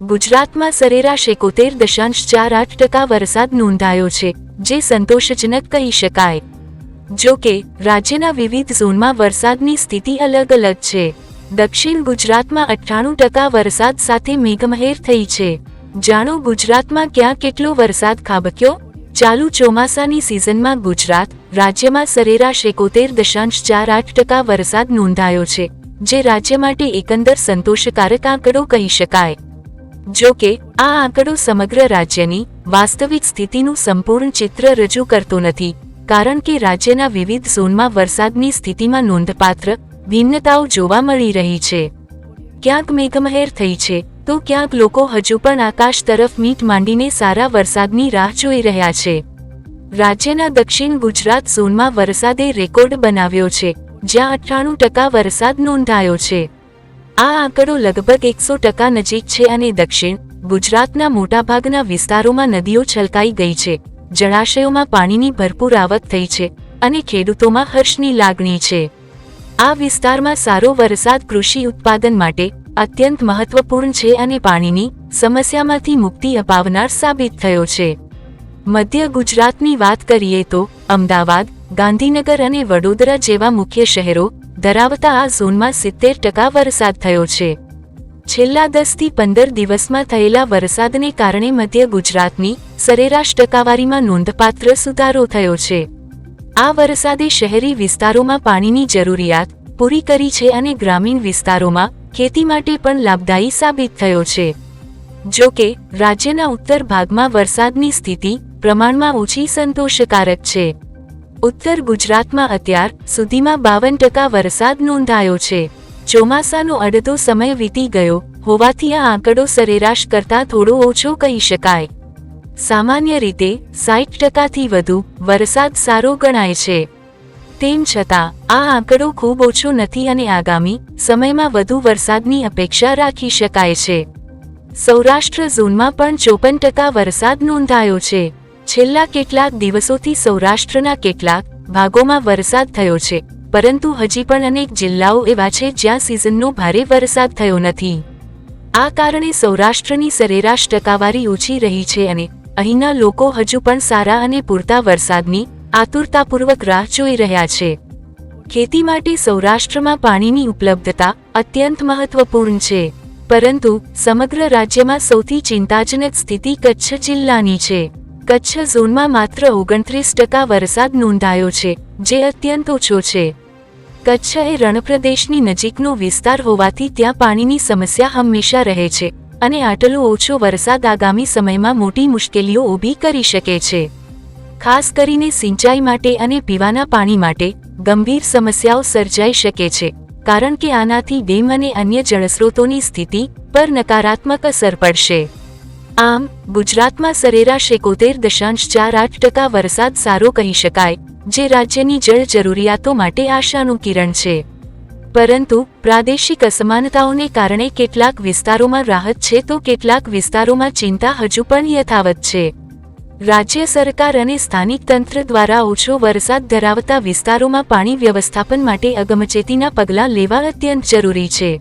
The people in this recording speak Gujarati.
ગુજરાતમાં સરેરાશ 71.48% વરસાદ નોંધાયો છે, જે સંતોષજનક કહી શકાય. જો કે, રાજ્યના વિવિધ ઝોનમાં વરસાદની સ્થિતિ અલગ અલગ છે. દક્ષિણ ગુજરાતમાં 98% વરસાદ સાથે મેઘમહેર થઈ છે. જાણો ગુજરાતમાં ક્યાં કેટલો વરસાદ ખાબક્યો? ચાલુ ચોમાસાની સિઝનમાં ગુજરાત રાજ્યમાં સરેરાશ 71.48% વરસાદ નોંધાયો છે, જે રાજ્ય માટે એકંદર સંતોષકારક આંકડો કહી શકાય. જો કે, આ આંકડો સમગ્ર રાજ્યની વાસ્તવિક સ્થિતિનું સંપૂર્ણ ચિત્ર રજૂ કરતો નથી, કારણ કે રાજ્યના વિવિધ ઝોનમાં વરસાદની સ્થિતિમાં નોંધપાત્ર ભિન્નતાઓ જોવા મળી રહી છે. ક્યાંક મેઘમહેર થઈ છે, તો ક્યાંક લોકો હજુ પણ આકાશ તરફ મીટ માંડીને સારા વરસાદની રાહ જોઈ રહ્યા છે. રાજ્યના દક્ષિણ ગુજરાત ઝોનમાં વરસાદે રેકોર્ડ બનાવ્યો છે, જ્યાં 98% વરસાદ નોંધાયો છે. આ આંકડો લગભગ 100% નજીક છે અને દક્ષિણ ગુજરાતના મોટાભાગના વિસ્તારોમાં નદીઓ છલકાઈ ગઈ છે, જળાશયોમાં પાણીની ભરપૂર આવક થઈ છે અને ખેડૂતોમાં હર્ષની લાગણી છે. આ વિસ્તારમાં સારો વરસાદ કૃષિ ઉત્પાદન માટે અત્યંત મહત્વપૂર્ણ છે અને પાણીની સમસ્યામાંથી મુક્તિ અપાવનાર સાબિત થયો છે. મધ્ય ગુજરાતની વાત કરીએ તો અમદાવાદ, ગાંધીનગર અને વડોદરા જેવા મુખ્ય શહેરો ધરાવતા આ ઝોનમાં 70% વરસાદ થયો છે. છેલ્લા 10 થી 15 દિવસમાં થયેલા વરસાદને કારણે મધ્ય ગુજરાતની સરેરાશ ટકાવારીમાં નોંધપાત્ર સુધારો થયો છે. આ વરસાદે શહેરી વિસ્તારોમાં પાણીની જરૂરિયાત પૂરી કરી છે અને ગ્રામીણ વિસ્તારોમાં ખેતી માટે પણ લાભદાયી સાબિત થયો છે. જો કે, રાજ્યના ઉત્તર ભાગમાં વરસાદની સ્થિતિ પ્રમાણમાં ઓછી સંતોષકારક છે. ઉત્તર ગુજરાતમાં અત્યાર સુધીમાં 52% વરસાદ નોંધાયો છે. ચોમાસાનો અડધો સમય વીતી ગયો હોવાથી આ આંકડો સરેરાશ કરતાં થોડો ઓછો કહી શકાય. સામાન્ય રીતે 60%થી વધુ વરસાદ સારો ગણાય છે. તેમ છતાં, આ આંકડો ખૂબ ઓછો નથી અને આગામી સમયમાં વધુ વરસાદની અપેક્ષા રાખી શકાય છે. સૌરાષ્ટ્ર ઝોનમાં પણ 54% વરસાદ નોંધાયો છે. છેલ્લા કેટલાક દિવસોથી સૌરાષ્ટ્રના કેટલાક ભાગોમાં વરસાદ થયો છે, પરંતુ હજી પણ અનેક જિલ્લાઓ એવા છે જ્યાં સિઝનનો ભારે વરસાદ થયો નથી. આ કારણે સૌરાષ્ટ્રની સરેરાશ ટકાવારી ઓછી રહી છે અને અહીંના લોકો હજુ પણ સારા અને પૂરતા વરસાદની આતુરતાપૂર્વક રાહ જોઈ રહ્યા છે. ખેતી માટે સૌરાષ્ટ્રમાં પાણીની ઉપલબ્ધતા અત્યંત મહત્વપૂર્ણ છે, પરંતુ સમગ્ર રાજ્યમાં સૌથી ચિંતાજનક સ્થિતિ કચ્છ જિલ્લાની છે. કચ્છ ઝોનમાં માત્ર 29% વરસાદ નોંધાયો છે, જે અત્યંત ઓછો છે. કચ્છ એ રણપ્રદેશની નજીકનો વિસ્તાર હોવાથી ત્યાં પાણીની સમસ્યા હંમેશા રહે છે અને આટલો ઓછો વરસાદ આગામી સમયમાં મોટી મુશ્કેલીઓ ઊભી કરી શકે છે. ખાસ કરીને સિંચાઈ માટે અને પીવાના પાણી માટે ગંભીર સમસ્યાઓ સર્જાઈ શકે છે, કારણ કે આનાથી ડેમ અને અન્ય જળસ્રોતોની સ્થિતિ પર નકારાત્મક અસર પડશે. આમ, ગુજરાતમાં સરેરાશ 71.48% વરસાદ સારો કહી શકાય, જે રાજ્યની જળ જરૂરિયાતો માટે આશાનું કિરણ છે. પરંતુ પ્રાદેશિક અસમાનતાઓને કારણે કેટલાક વિસ્તારોમાં રાહત છે તો કેટલાક વિસ્તારોમાં ચિંતા હજુ પણ યથાવત છે. રાજ્ય સરકાર અને સ્થાનિક તંત્ર દ્વારા ઓછો વરસાદ ધરાવતા વિસ્તારોમાં પાણી વ્યવસ્થાપન માટે અગમચેતીના પગલાં લેવા અત્યંત જરૂરી છે.